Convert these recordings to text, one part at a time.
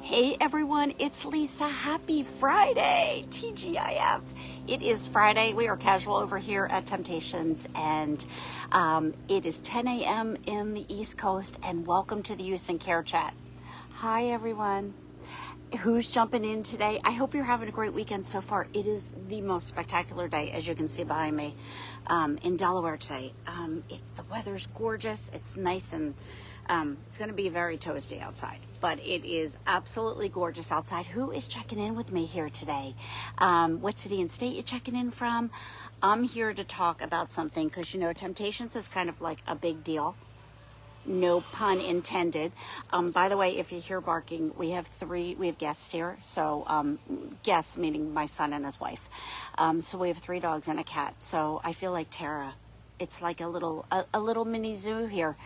Hey everyone, it's Lisa. Happy Friday, TGIF. It is Friday. We are casual over here at Temp-tations, and it is 10 a.m. in the East Coast, and welcome to the Use and Care Chat. Hi everyone. Who's jumping in today? I hope you're having a great weekend so far. It is the most spectacular day, as you can see behind me, in Delaware today. The weather's gorgeous. It's nice, and it's going to be very toasty outside, but it is absolutely gorgeous outside. Who is checking in with me here today? What city and state you checking in from? I'm here to talk about something because, you know, Temp-tations is kind of like a big deal. No pun intended. By the way, if you hear barking, we have guests here. So guests meaning my son and his wife. So we have 3 dogs and a cat. So I feel like Tara. It's like a little mini zoo here.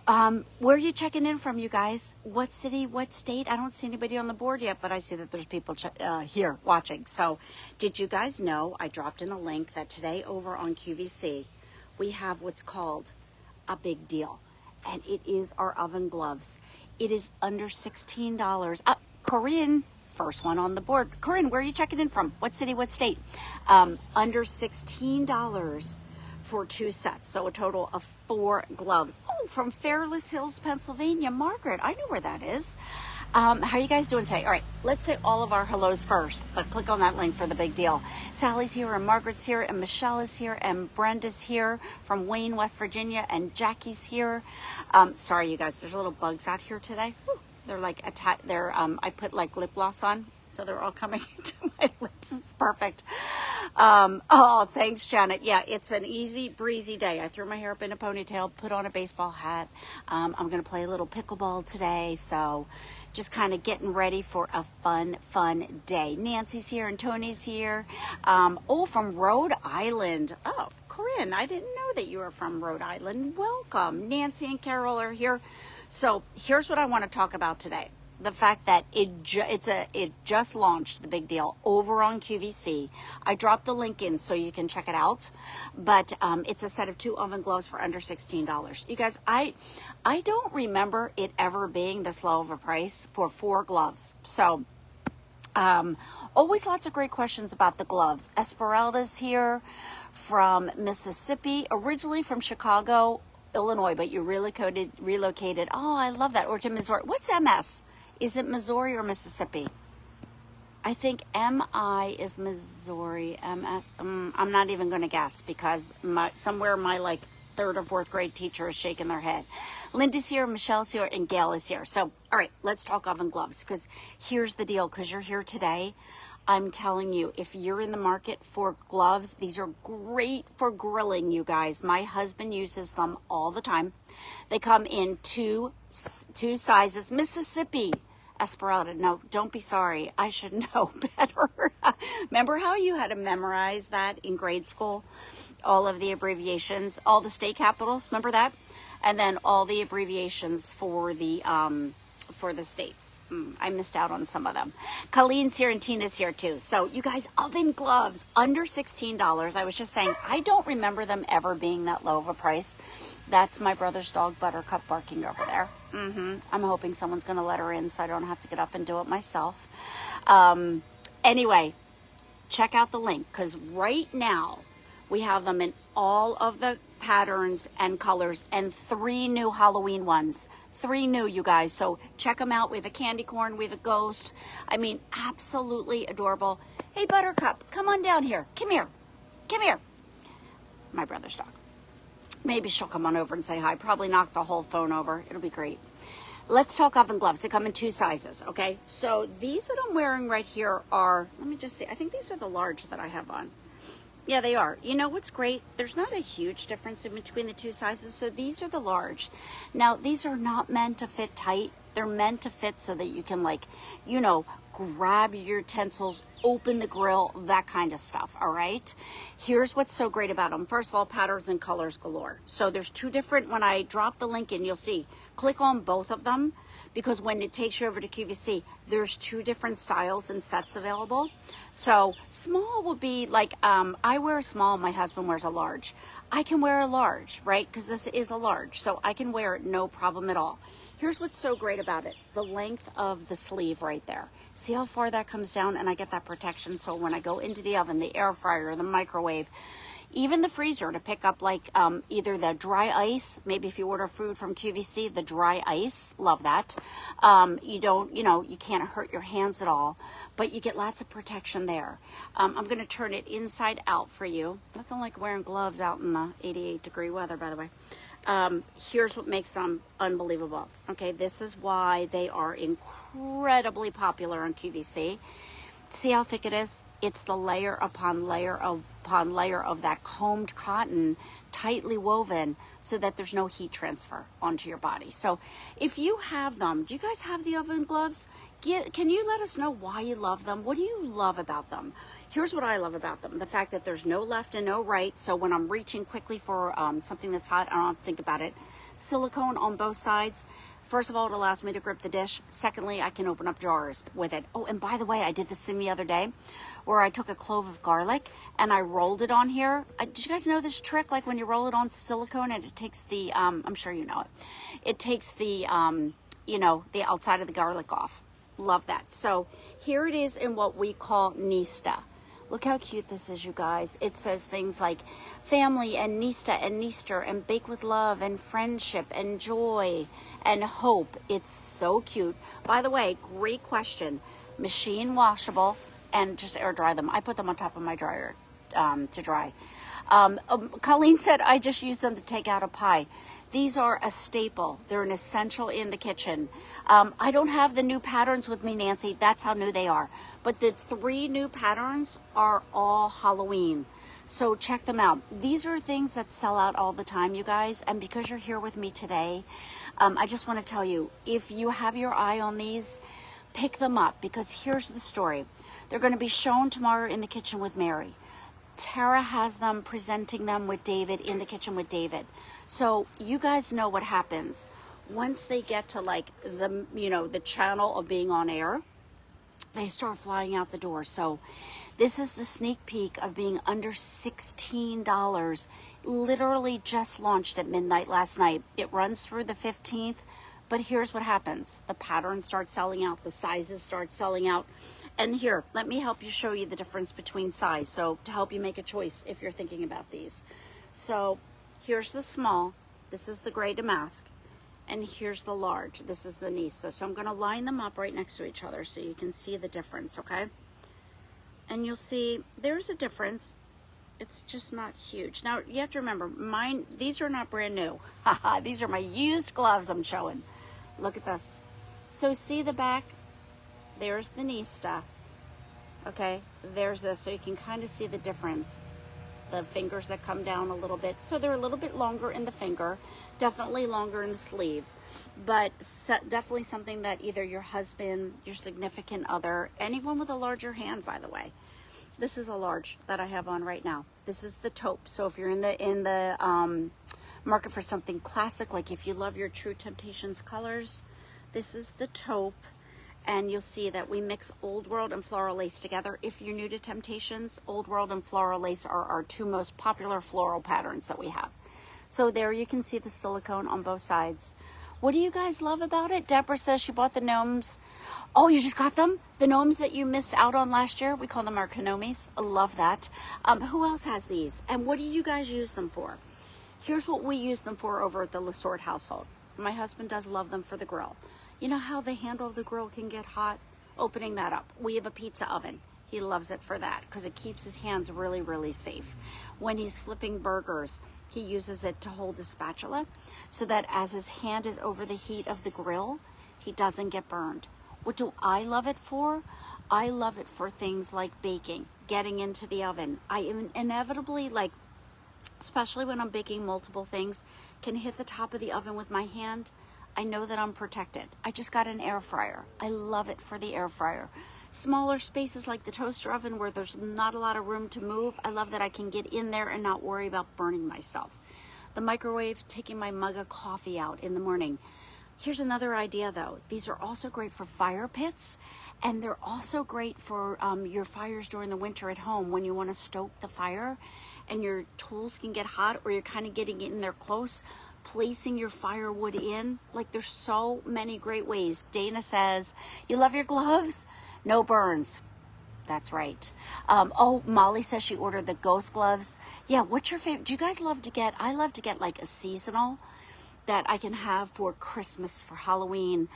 Where are you checking in from, you guys? What city, what state? I don't see anybody on the board yet, but I see that there's people here watching. So did you guys know I dropped in a link that today over on QVC, we have what's called a big deal. And it is our oven gloves. It is under $16. Corinne, first one on the board. Corinne, where are you checking in from? What city, what state? Under $16 for 2 sets. So a total of 4 gloves. Oh, from Fairless Hills, Pennsylvania. Margaret, I know where that is. How are you guys doing today? All right, let's say all of our hellos first, but click on that link for the big deal. Sally's here, and Margaret's here, and Michelle is here, and Brenda's here from Wayne, West Virginia, and Jackie's here. Sorry, you guys, there's little bugs out here today. Woo. They're like I put like lip gloss on, so they're all coming into my lips. It's perfect. Oh, thanks, Janet. Yeah, it's an easy breezy day. I threw my hair up in a ponytail, put on a baseball hat. I'm going to play a little pickleball today, so just kind of getting ready for a fun day. Nancy's here and Tony's here. From Rhode Island. Oh, Corinne, I didn't know that you were from Rhode Island. Welcome. Nancy and Carol are here. So here's what I want to talk about today. The fact that it just launched, the big deal, over on QVC. I dropped the link in so you can check it out. But it's a set of 2 oven gloves for under $16. You guys, I don't remember it ever being this low of a price for 4 gloves. So always lots of great questions about the gloves. Esmeralda's here from Mississippi, originally from Chicago, Illinois, but you relocated. Oh, I love that. Or to Missouri. What's MS? Is it Missouri or Mississippi? I think MI is Missouri. MS, I'm not even going to guess because somewhere my like 3rd or 4th grade teacher is shaking their head. Linda's here, Michelle's here, and Gail is here. So, all right, let's talk oven gloves because here's the deal. Because you're here today, I'm telling you, if you're in the market for gloves, these are great for grilling, you guys. My husband uses them all the time. They come in two sizes. Mississippi. Esmeralda, no, don't be sorry. I should know better. Remember how you had to memorize that in grade school? All of the abbreviations, all the state capitals, remember that? And then all the abbreviations for the states. I missed out on some of them. Colleen's here and Tina's here too. So you guys, oven gloves, under $16. I was just saying, I don't remember them ever being that low of a price. That's my brother's dog, Buttercup, barking over there. I'm hoping someone's going to let her in so I don't have to get up and do it myself. Anyway, check out the link because right now we have them in all of the patterns and colors and 3 new Halloween ones. 3 new, you guys. So check them out. We have a candy corn. We have a ghost. I mean, absolutely adorable. Hey, Buttercup, come on down here. Come here. Come here. My brother's dog. Maybe she'll come on over and say hi. Probably knock the whole phone over. It'll be great. Let's talk oven gloves. They come in 2 sizes, okay? So these that I'm wearing right here are, let me just see. I think these are the large that I have on. Yeah, they are. You know what's great? There's not a huge difference in between the 2 sizes, so these are the large. Now, these are not meant to fit tight. They're meant to fit so that you can, like, you know, grab your utensils, open the grill, that kind of stuff, all right? Here's what's so great about them. First of all, patterns and colors galore. So there's 2 different, when I drop the link in, you'll see, click on both of them, because when it takes you over to QVC, there's 2 different styles and sets available. So small will be like, I wear a small, my husband wears a large. I can wear a large, right? Because this is a large, so I can wear it no problem at all. Here's what's so great about it. The length of the sleeve right there. See how far that comes down, and I get that protection. So when I go into the oven, the air fryer, the microwave, even the freezer to pick up like either the dry ice, maybe if you order food from QVC, the dry ice, love that. You don't, you can't hurt your hands at all, but you get lots of protection there. I'm going to turn it inside out for you. Nothing like wearing gloves out in the 88-degree weather, by the way. Here's what makes them unbelievable. Okay, this is why they are incredibly popular on QVC. See how thick it is? It's the layer upon layer upon layer of that combed cotton, tightly woven, so that there's no heat transfer onto your body. So if you have them, do you guys have the oven gloves? Can you let us know why you love them? What do you love about them? Here's what I love about them. The fact that there's no left and no right. So when I'm reaching quickly for something that's hot, I don't have to think about it. Silicone on both sides. First of all, it allows me to grip the dish. Secondly, I can open up jars with it. Oh, and by the way, I did this thing the other day where I took a clove of garlic and I rolled it on here. Did you guys know this trick? Like when you roll it on silicone and it takes the, I'm sure you know it. It takes the, the outside of the garlic off. Love that. So here it is in what we call Nista. Look how cute this is, you guys. It says things like family and Nista and Neaster and bake with love and friendship and joy and hope. It's so cute. By the way, great question. Machine washable and just air dry them. I put them on top of my dryer to dry. Colleen said, I just use them to take out a pie. These are a staple. They're an essential in the kitchen. I don't have the new patterns with me, Nancy. That's how new they are. But the 3 new patterns are all Halloween. So check them out. These are things that sell out all the time, you guys. And because you're here with me today, I just want to tell you, if you have your eye on these, pick them up, because here's the story. They're going to be shown tomorrow in the kitchen with Mary. Tara has them, presenting them with David in the kitchen with David. So you guys know what happens once they get to like the channel of being on air. They start flying out the door. So this is the sneak peek of being under $16. Literally just launched at midnight last night. It runs through the 15th. But here's what happens. The patterns start selling out. The sizes start selling out. And here, let me help you show you the difference between size. So to help you make a choice if you're thinking about these. So here's the small. This is the gray damask. And here's the large. This is the Nista. So I'm going to line them up right next to each other so you can see the difference, okay? And you'll see there's a difference. It's just not huge. Now, you have to remember, these are not brand new. These are my used gloves I'm showing. Look at this. So see the back? There's the Nista. Okay, there's this. So you can kind of see the difference. The fingers that come down a little bit. So they're a little bit longer in the finger. Definitely longer in the sleeve. But definitely something that either your husband, your significant other, anyone with a larger hand, by the way. This is a large that I have on right now. This is the taupe. So if you're in the market for something classic, like if you love your true Temp-tations colors, this is the taupe. And you'll see that we mix Old World and Floral Lace together. If you're new to Temp-tations, Old World and Floral Lace are our 2 most popular floral patterns that we have. So there you can see the silicone on both sides. What do you guys love about it? Deborah says she bought the gnomes. Oh, you just got them? The gnomes that you missed out on last year? We call them our Kanomis. I love that. Who else has these? And what do you guys use them for? Here's what we use them for over at the LaSorte household. My husband does love them for the grill. You know how the handle of the grill can get hot? Opening that up. We have a pizza oven. He loves it for that because it keeps his hands really, really safe. When he's flipping burgers, he uses it to hold the spatula so that as his hand is over the heat of the grill, he doesn't get burned. What do I love it for? I love it for things like baking, getting into the oven. I inevitably, especially when I'm baking multiple things, can hit the top of the oven with my hand. I know that I'm protected. I just got an air fryer. I love it for the air fryer. Smaller spaces like the toaster oven where there's not a lot of room to move. I love that I can get in there and not worry about burning myself. The microwave, taking my mug of coffee out in the morning. Here's another idea though. These are also great for fire pits, and they're also great for your fires during the winter at home when you want to stoke the fire and your tools can get hot or you're kind of getting in there close. placing your firewood in. Like, there's so many great ways. Dana says, you love your gloves? No burns. That's right. Oh, Molly says she ordered the ghost gloves. Yeah, what's your favorite? Do you guys love to get, I love to get like a seasonal that I can have for Christmas, for Halloween.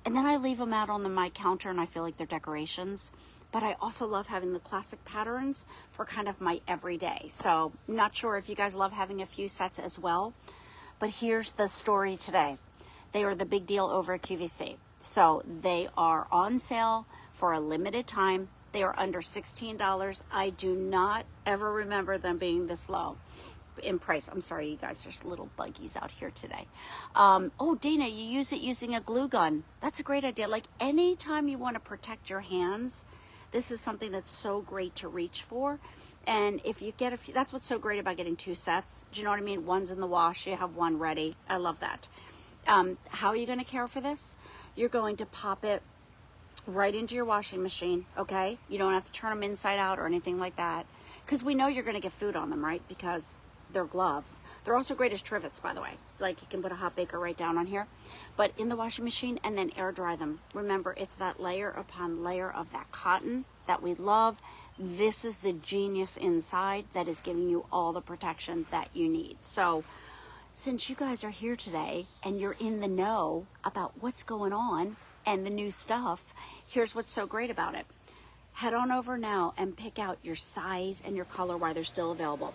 And then I leave them out on my counter and I feel like they're decorations. But I also love having the classic patterns for kind of my everyday. So not sure if you guys love having a few sets as well. But here's the story today. They are the big deal over at QVC. So they are on sale for a limited time. They are under $16. I do not ever remember them being this low in price. I'm sorry, you guys, there's little buggies out here today. Oh, Dana, you use it using a glue gun. That's a great idea. Like, anytime you want to protect your hands, this is something that's so great to reach for. And if you get a few, that's what's so great about getting two sets. Do you know what I mean? One's in the wash, you have one ready. I love that. How are you going to care for this? You're going to pop it right into your washing machine, okay? You don't have to turn them inside out or anything like that, because we know you're going to get food on them, right? Because they're gloves. They're also great as trivets, by the way. Like, you can put a hot baker right down on here, but in the washing machine, and then air dry them. Remember, it's that layer upon layer of that cotton that we love. This is the genius inside that is giving you all the protection that you need. So since you guys are here today and you're in the know about what's going on and the new stuff, here's what's so great about it. Head on over now and pick out your size and your color while they're still available.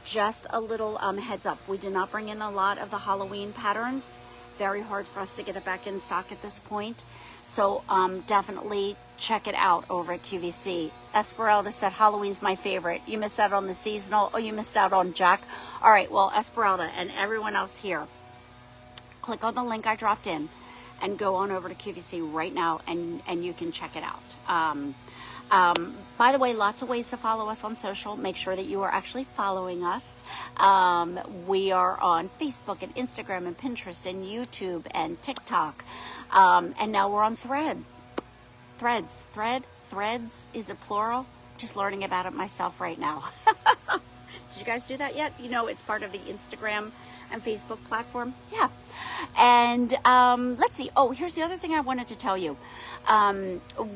Just a little heads up, we did not bring in a lot of the Halloween patterns. Very hard for us to get it back in stock at this point. So definitely check it out over at QVC. Esmeralda said Halloween's my favorite. You missed out on the seasonal. Oh, you missed out on Jack. All right, well, Esmeralda and everyone else here, click on the link I dropped in and go on over to QVC right now and you can check it out. By the way, lots of ways to follow us on social. Make sure that you are actually following us. We are on Facebook and Instagram and Pinterest and YouTube and TikTok. And now we're on Threads. Threads, is it plural? Just learning about it myself right now. Did you guys do that yet? You know, it's part of the Instagram and Facebook platform. Yeah. And let's see. Oh, here's the other thing I wanted to tell you.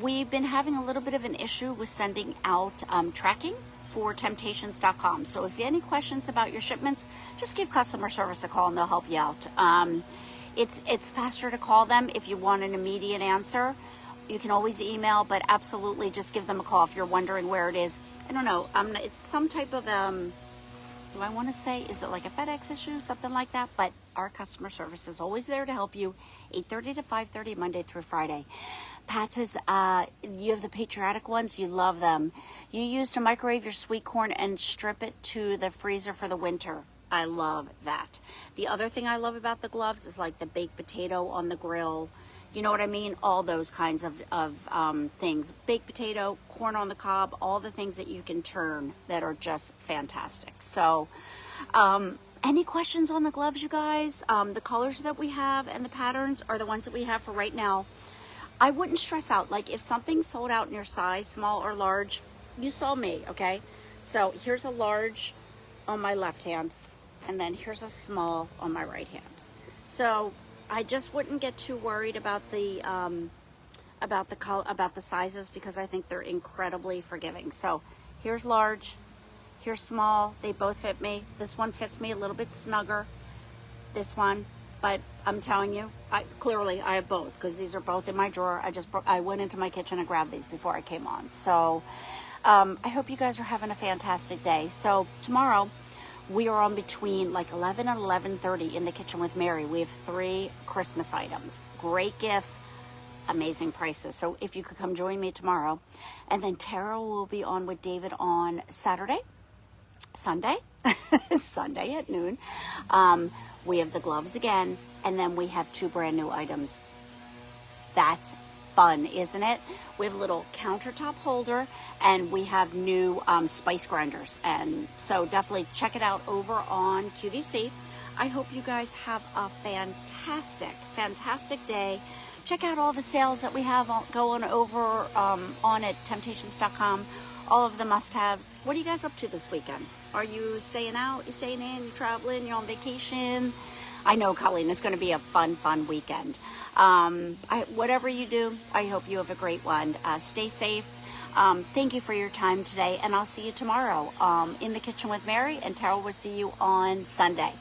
We've been having a little bit of an issue with sending out tracking for Temp-tations.com. So if you have any questions about your shipments, just give customer service a call and they'll help you out. It's faster to call them if you want an immediate answer. You can always email, but absolutely just give them a call if you're wondering where it is. I don't know. It's some type of, do I want to say, is it like a FedEx issue, something like that? But our customer service is always there to help you, 8:30 to 5:30, Monday through Friday. Pat says, you have the patriotic ones. You love them. You used to microwave your sweet corn and strip it to the freezer for the winter. I love that. The other thing I love about the gloves is like the baked potato on the grill. You know what I mean? All those kinds of things. Baked potato, corn on the cob, all the things that you can turn that are just fantastic. So any questions on the gloves, you guys? The colors that we have and the patterns are the ones that we have for right now. I wouldn't stress out. Like, if something's sold out in your size, small or large, you saw me, okay? So here's a large on my left hand, and then here's a small on my right hand. So I just wouldn't get too worried about the sizes, because I think they're incredibly forgiving. So here's large, here's small. They both fit me. This one fits me a little bit snugger, this one, but I'm telling you, clearly I have both, because these are both in my drawer. I went into my kitchen and grabbed these before I came on. So I hope you guys are having a fantastic day. So tomorrow, we are on between like 11 and 11:30 in the kitchen with Mary. We have 3 Christmas items, great gifts, amazing prices. So if you could come join me tomorrow. And then Tara will be on with David on Sunday at noon. We have the gloves again, and then we have 2 brand new items. That's fun, isn't it? We have a little countertop holder, and we have new spice grinders. And so definitely check it out over on QVC. I hope you guys have a fantastic day. Check out all the sales that we have going over on at Temp-tations.com. All of the must-haves. What are you guys up to this weekend? Are you staying out? You staying in? You traveling? You on vacation? I know, Colleen, it's going to be a fun weekend. Whatever you do, I hope you have a great one. Stay safe. Thank you for your time today, and I'll see you tomorrow in the Kitchen with Mary, and Terrell will see you on Sunday.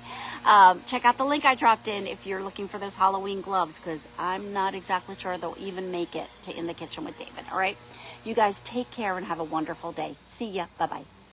Check out the link I dropped in if you're looking for those Halloween gloves, because I'm not exactly sure they'll even make it to In the Kitchen with David. All right? You guys take care and have a wonderful day. See ya. Bye-bye.